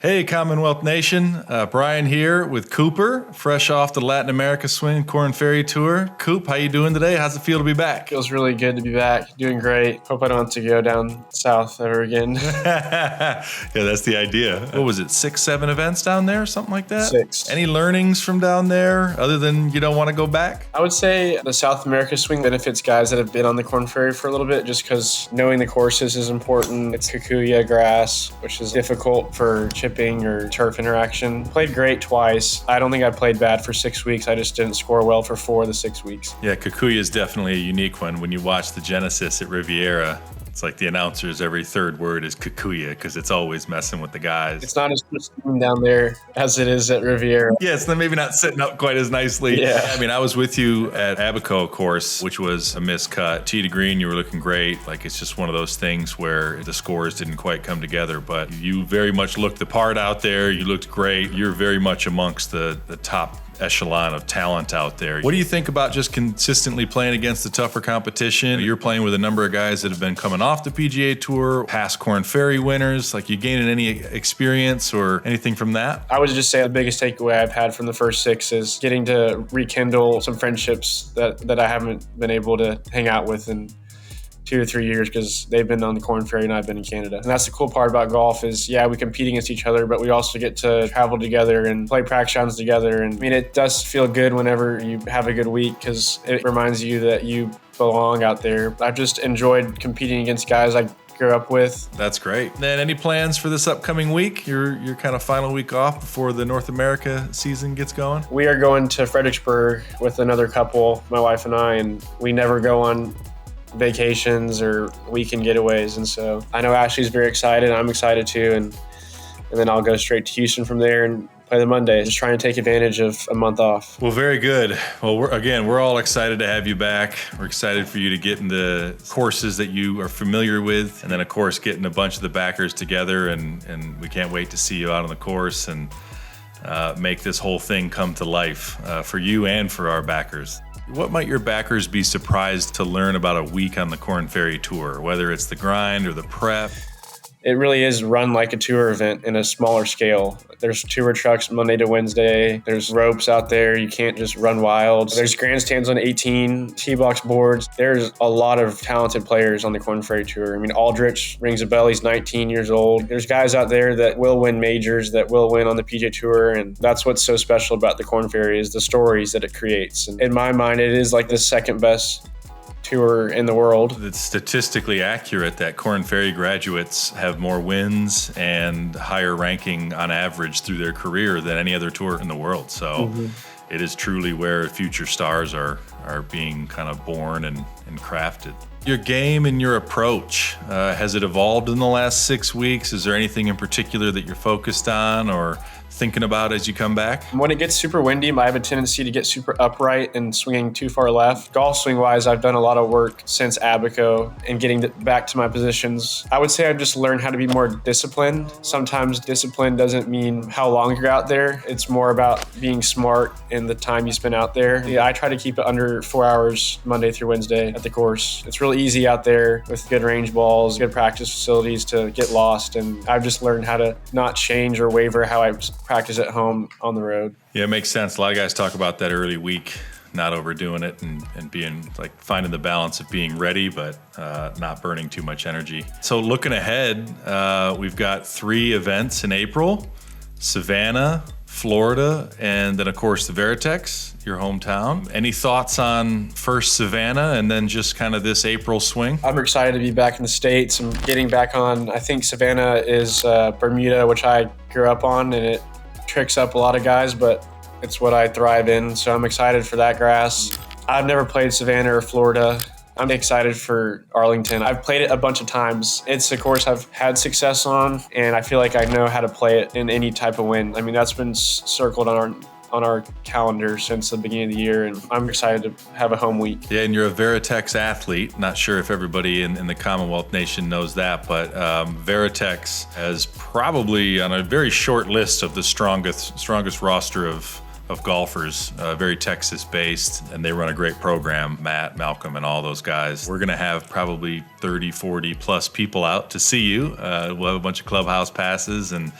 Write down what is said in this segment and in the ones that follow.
Hey, Commonwealth Nation. Brian here with Cooper, fresh off the Latin America swing Korn Ferry tour. Coop, how you doing today? How's it feel to be back? Feels really good to be back. Doing great. Hope I don't have to go down south ever again. Yeah, that's the idea. What was it, 6, 7 events down there, something like that? 6. Any learnings from down there other than you don't want to go back? I would say the South America swing benefits guys that have been on the Korn Ferry for a little bit, just because knowing the courses is important. It's kikuya grass, which is difficult for chipping or turf interaction. Played great twice. I don't think I played bad for 6 weeks. I just didn't score well for 4 of the 6 weeks. Yeah, kikuya is definitely a unique one. When you watch the Genesis at Riviera, it's like the announcers, every third word is kikuya because it's always messing with the guys. It's not as pristine down there as it is at Riviera. Yeah, it's maybe not setting up quite as nicely. Yeah. I mean, I was with you at Abaco course, which was a miscut. Tee to green, you were looking great. Like, it's just one of those things where the scores didn't quite come together, but you very much looked the part out there. You looked great. You're very much amongst the top echelon of talent out there. What do you think about just consistently playing against the tougher competition? You're playing with a number of guys that have been coming off the PGA Tour, past Korn Ferry winners. Like, you gaining any experience or anything from that? I would just say the biggest takeaway I've had from the first 6 is getting to rekindle some friendships that I haven't been able to hang out with in 2 or 3 years because they've been on the Korn Ferry and I've been in Canada. And that's the cool part about golf is, yeah, we compete against each other, but we also get to travel together and play practice rounds together. And I mean, it does feel good whenever you have a good week because it reminds you that you belong out there. I've just enjoyed competing against guys I grew up with. That's great. Then any plans for this upcoming week? Your kind of final week off before the North America season gets going? We are going to Fredericksburg with another couple, my wife and I, and we never go on vacations or weekend getaways, and so I know Ashley's very excited. I'm excited too, and then I'll go straight to Houston from there and play the Monday. Just trying to take advantage of a month off. Well, very good. Well, we're all excited to have you back. We're excited for you to get into courses that you are familiar with, and then of course getting a bunch of the backers together, and we can't wait to see you out on the course and make this whole thing come to life for you and for our backers. What might your backers be surprised to learn about a week on the Korn Ferry Tour, whether it's the grind or the prep? It really is run like a tour event in a smaller scale. There's tour trucks Monday to Wednesday. There's ropes out there. You can't just run wild. There's grandstands on 18, tee-box boards. There's a lot of talented players on the Korn Ferry Tour. I mean, Aldrich rings a bell. He's 19 years old. There's guys out there that will win majors, that will win on the PGA Tour, and that's what's so special about the Korn Ferry is the stories that it creates. And in my mind, it is like the second best tour in the world. It's statistically accurate that Korn Ferry graduates have more wins and higher ranking on average through their career than any other tour in the world. So It is truly where future stars are being kind of born and crafted. Your game and your approach, has it evolved in the last 6 weeks? Is there anything in particular that you're focused on or thinking about as you come back? When it gets super windy, I have a tendency to get super upright and swinging too far left. Golf swing wise, I've done a lot of work since Abaco and getting back to my positions. I would say I've just learned how to be more disciplined. Sometimes discipline doesn't mean how long you're out there. It's more about being smart in the time you spend out there. Yeah, I try to keep it under 4 hours Monday through Wednesday at the course. It's really easy out there with good range balls, good practice facilities to get lost. And I've just learned how to not change or waver how I practice at home on the road. Yeah, it makes sense. A lot of guys talk about that early week, not overdoing it and being like finding the balance of being ready, but not burning too much energy. So looking ahead, we've got 3 events in April: Savannah, Florida, and then of course the Veritex, your hometown. Any thoughts on first Savannah and then just kind of this April swing? I'm excited to be back in the States and getting back on. I think Savannah is Bermuda, which I grew up on, and it tricks up a lot of guys, but it's what I thrive in. So I'm excited for that grass. I've never played Savannah or Florida. I'm excited for Arlington. I've played it a bunch of times. It's a course I've had success on, and I feel like I know how to play it in any type of wind. I mean, that's been circled on our calendar since the beginning of the year, and I'm excited to have a home week. Yeah, and you're a Veritex athlete. Not sure if everybody in the Commonwealth Nation knows that, but Veritex has probably on a very short list of the strongest roster of golfers, very Texas-based, and they run a great program, Matt, Malcolm, and all those guys. We're going to have probably 30, 40 plus people out to see you. We'll have a bunch of clubhouse passes, and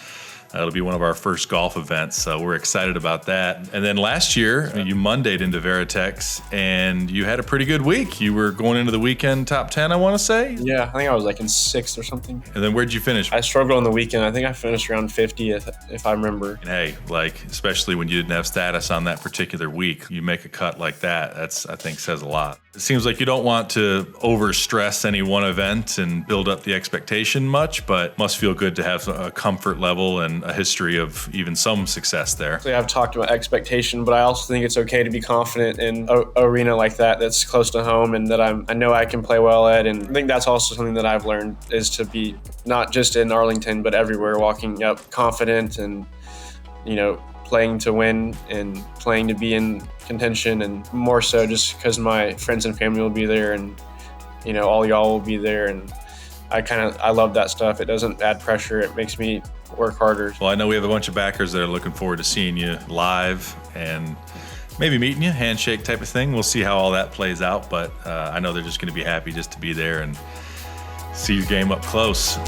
It'll be one of our first golf events, so we're excited about that. And then last year, you Mondayed into Veritex, and you had a pretty good week. You were going into the weekend top 10, I want to say? Yeah, I think I was like in 6th or something. And then where'd you finish? I struggled on the weekend. I think I finished around 50th, if I remember. And hey, like, especially when you didn't have status on that particular week, you make a cut like that, that's, I think, says a lot. It seems like you don't want to over-stress any one event and build up the expectation much, but must feel good to have a comfort level and a history of even some success there. So I've talked about expectation, but I also think it's okay to be confident in an arena like that that's close to home and that I know I can play well at. And I think that's also something that I've learned, is to be not just in Arlington, but everywhere, walking up confident and, playing to win and playing to be in contention, and more so just because my friends and family will be there and, all y'all will be there. And I love that stuff. It doesn't add pressure. It makes me work harder. Well, I know we have a bunch of backers that are looking forward to seeing you live and maybe meeting you, handshake type of thing. We'll see how all that plays out, but I know they're just going to be happy just to be there and see your game up close.